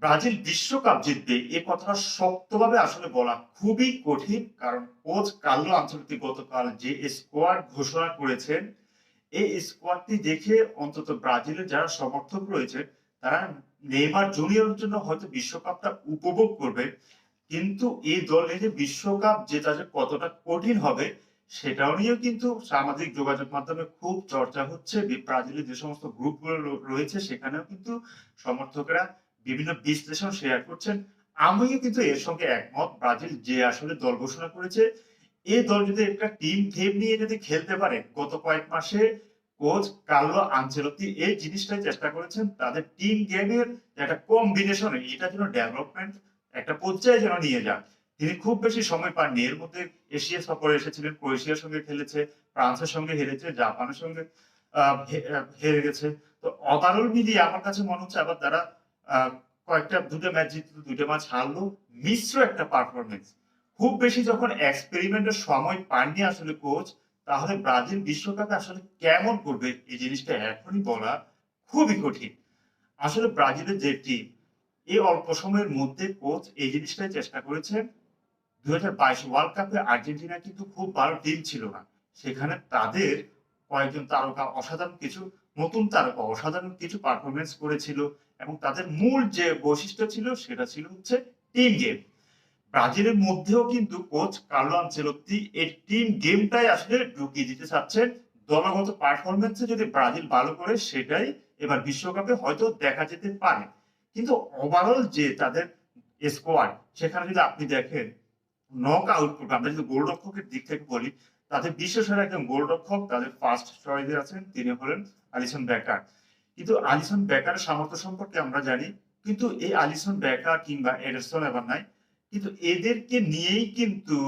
Brazil বিশ্বকাপ জিতবে এ কথাটা শক্তভাবে আসলে বলা খুবই কঠিন। কারণ কোচ কার্লো আনচেলত্তি গতকাল যে স্কোয়াড ঘোষণা করেছেন, এই স্কোয়াডটি দেখে অন্তত ব্রাজিলের যারা সমর্থক রয়েছে তারা নেইমার জুনিয়রের জন্য হয়তো বিশ্বকাপটা উপভোগ করবে। কিন্তু এই দলে যে বিশ্বকাপ জেতা যে কতটা কঠিন হবে সেটাও নিয়েও কিন্তু সামাজিক যোগাযোগ মাধ্যমে খুব চর্চা হচ্ছে। ব্রাজিলের যে সমস্ত গ্রুপগুলো রয়েছে সেখানেও কিন্তু সমর্থকরা বিভিন্ন বিশ্লেষণ শেয়ার করছেন। আমিও কিন্তু এর সঙ্গে একমত। ব্রাজিল যে আসলে দল ঘোষণা করেছে, এই দল যদি একটা টিম গেম নিয়ে যদি খেলতে পারে, গত কয়েক মাসে কোচ কার্লো আনচেলত্তি এই জিনিসটাই চেষ্টা করেছেন তাদের টিম গেমের একটা কম্বিনেশন এটা যেন ডেভেলপমেন্ট একটা পর্যায়ে যেন নিয়ে যান। তিনি খুব বেশি সময় পাননি। এর মধ্যে এশিয়া সফরে এসেছিলেন, ক্রোয়েশিয়ার সঙ্গে খেলেছে, ফ্রান্সের সঙ্গে হেরেছে, জাপানের সঙ্গে হেরে গেছে। তো ওভারঅল মিলিয়ে আমার কাছে মনে হচ্ছে আবার তারা দুটো ম্যাচ জিতলো, দুটো ম্যাচ হারলো, মিশ্র একটা পারফরমেন্স। খুব বেশি যখন এক্সপেরিমেন্টের সময় পাননি আসলে কোচ, তাহলে ব্রাজিল বিশ্বকাপে আসলে কেমন করবে এই জিনিসটা এখনই বলা খুবই কঠিন। আসলে ব্রাজিলের যে টিম, এই অল্প সময়ের মধ্যে কোচ এই জিনিসটাই চেষ্টা করেছেন। 2022 ওয়ার্ল্ড কাপে আর্জেন্টিনা কিন্তু খুব ভালো টিম ছিল না। সেখানে তাদের কয়েকজন তারকা নতুন তারকা অসাধারণ কিছু পারফরমেন্স করেছিল এবং তাদের মূল যে বৈশিষ্ট্য ছিল সেটা ছিল হচ্ছে টিম গেম। ব্রাজিলের মধ্যেও কিন্তু কোচ কার্লো আনচেলত্তি এই টিম গেমটাই আসলে ঢুকিয়ে দিতে চাচ্ছেন। দলগত পারফরমেন্সে যদি ব্রাজিল ভালো করে সেটাই এবার বিশ্বকাপে হয়তো দেখা যেতে পারে। কিন্তু ওভারঅল যে তাদের স্কোয়াড, সেখানে যদি আপনি দেখেন নক আউট পর্বে আমরা যদি গোলরক্ষকের দিক থেকে বলি, তাদের বিশ্বসেরা একজন গোলরক্ষক তাদের ফার্স্ট চয়েসে আছেন, তিনি হলেন আলিসন বেকার। কিন্তু আলিসন বেকারের সামর্থ্য সম্পর্কে আমরা জানি, কিন্তু এই আলিসন বেকার কিংবা এডারসন এবার নাই। কিন্তু এদেরকে নিয়েই কিন্তু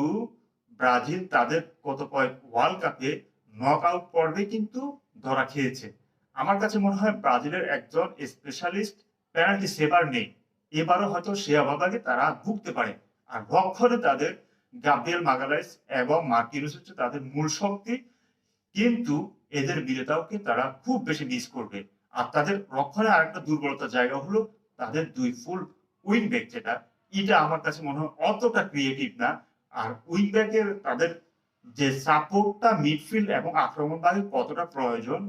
ব্রাজিল তাদের গত কয়েক ওয়ার্ল্ড কাপে নক আউট পর্বে কিন্তু ধরা খেয়েছে। আমার কাছে মনে হয় ব্রাজিলের একজন স্পেশালিস্ট পেনাল্টি সেভার নেই। এবারও হয়তো সে অভাবে তারা ভুগতে পারে। আর রক্ষণে তাদের গাব্রিয়েল মাগালাইস এবং মার্কিনুস হচ্ছে তাদের মূল শক্তি। কিন্তু এদের বিজেতাওকে তারা খুব বেশি মিস করবে। আর তাদের রক্ষণে আরেকটা দুর্বলতার জায়গা হলো তাদের দুই ফুল উইং ব্যাক, যেটা এটা আমার কাছে মনে হয় অতটা ক্রিয়েটিভ না। আর উইং ব্যাকের তাদের যে সাপোর্টটা মিডফিল্ড এবং আক্রমণভাগে কতটা প্রয়োজন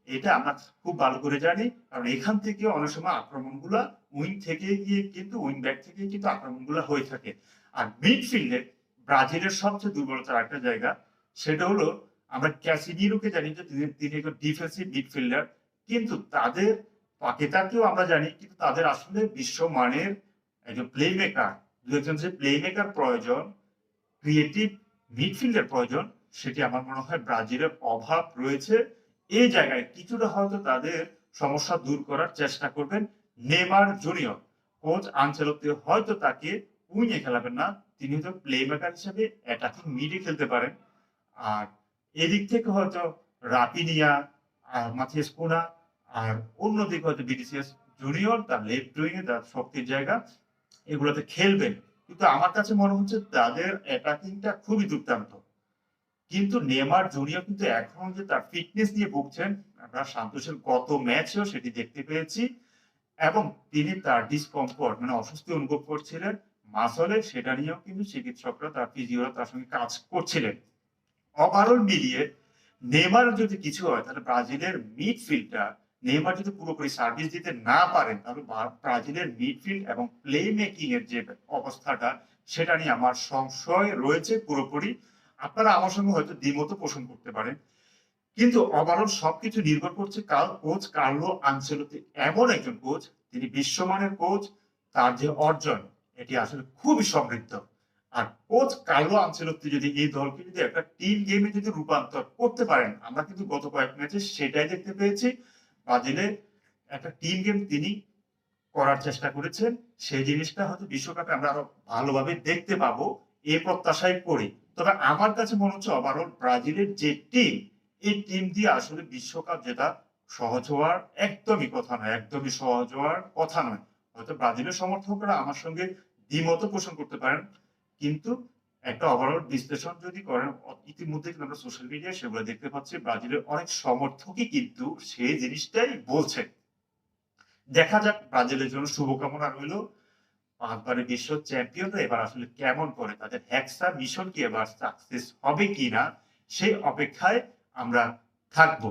এটা আমরা খুব ভালো করে জানি। কারণ এখান থেকে অনেক সময় আক্রমণগুলা উইং থেকে গিয়ে কিন্তু উইং ব্যাক থেকে কিন্তু আক্রমণগুলা হয়ে থাকে। আর মিডফিল্ডে ব্রাজিলের সবচেয়ে দুর্বলতার একটা জায়গা, সেটা হলো আমরা ক্যাসিমিরোকে জানি যে তিনি একজন ডিফেন্সিভ মিডফিল্ডার। কিন্তু তাদের পাকেতাকেও আমরা জানি, কিন্তু তাদের আসলে বিশ্বমানের একজন প্লে মেকার, দু একজন যে প্লে মেকার প্রয়োজন, ক্রিয়েটিভ মিডফিল্ডের প্রয়োজন, সেটি আমার মনে হয় ব্রাজিলের অভাব রয়েছে। এই জায়গায় কিছুটা হয়তো তাদের সমস্যা দূর করার চেষ্টা করবেন নেইমার জুনিয়র। কোচ আনচেলত্তি হয়তো তাকে উইংয়ে খেলাবেন না, তিনি হয়তো প্লে মেকার হিসেবে অ্যাটাকিং মিডে খেলতে পারেন। আর এদিক থেকে হয়তো রাফিনিয়া আর মাথিয়াস কুনা, আর অন্যদিকে হয়তো ভিনিসিয়াস জুনিয়র তার লেফট উইংয়ে তার শক্তির জায়গা, এগুলোতে খেলবেন। কিন্তু আমার কাছে মনে হচ্ছে তাদের অ্যাটাকিংটা খুবই দুর্দান্ত। কিন্তু নেইমার জুনিয়র কিন্তু এখন যে তার ফিটনেস নিয়ে ভুগছেন, আমরা সান্তোসের গত ম্যাচেও সেটি দেখতে পেয়েছি। এবং তিনি তার ডিসকমফোর্ট মানে অস্বস্তি অনুভব করছিলেন মাসলে, সেটা নিয়েও কিন্তু চিকিৎসকরা তার ফিজিওরা তার সঙ্গে কাজ করছিলেন। ওভারঅল মিলিয়ে নেইমার যদি কিছু হয় তাহলে ব্রাজিলের মিডফিল্ডটা, নেইমার যদি পুরোপুরি সার্ভিস দিতে না পারেন তাহলে ব্রাজিলের মিডফিল্ড এবং প্লে মেকিং এর যে অবস্থাটা, সেটা নিয়ে আমার সংশয় রয়েছে পুরোপুরি। আপনারা আমার সঙ্গে হয়তো দ্বিমত পোষণ করতে পারেন। কিন্তু ওভারঅল সবকিছু নির্ভর করছে কোচ কার্লো আনচেলত্তি এমন একজন কোচ, তিনি বিশ্বমানের কোচ। তার যে অর্জন এটি আসলে খুবই সমৃদ্ধ। আর কোচ কার্লো আনচেলত্তি যদি এই দলকে যদি একটা টিম গেমে যদি রূপান্তর করতে পারেন, আমরা কিন্তু গত কয়েক ম্যাচে সেটাই দেখতে পেয়েছি। ব্রাজিলে একটা টিম গেম তিনি করার চেষ্টা করেছেন। সেই জিনিসটা হয়তো বিশ্বকাপে আমরা আরো ভালোভাবে দেখতে পাবো এই প্রত্যাশাই করি। তবে আমার কাছে মনে হচ্ছে ওভারঅল ব্রাজিলের যে টিম, এই টিম দিয়ে আসলে বিশ্বকাপ জেতা সহজ হওয়ার একদমই কথা নয়, একদমই সহজ হওয়ার কথা নয়। হয়তো ব্রাজিলের সমর্থকরা আমার সঙ্গে দ্বিমত পোষণ করতে পারেন, কিন্তু একটা ওভারঅল বিশ্লেষণ যদি করেন, ইতিমধ্যে কিন্তু আমরা সোশ্যাল মিডিয়ায় সেগুলো দেখতে পাচ্ছি ব্রাজিলের অনেক সমর্থকই কিন্তু সেই জিনিসটাই বলছে। দেখা যাক, ব্রাজিলের জন্য শুভকামনা রইল। ৫ বারের বিশ্ব চ্যাম্পিয়নরা এবার আসলে কেমন করে, তাদের হেক্সা মিশন কি এবার সাকসেস হবে কিনা সেই অপেক্ষায় আমরা থাকবো।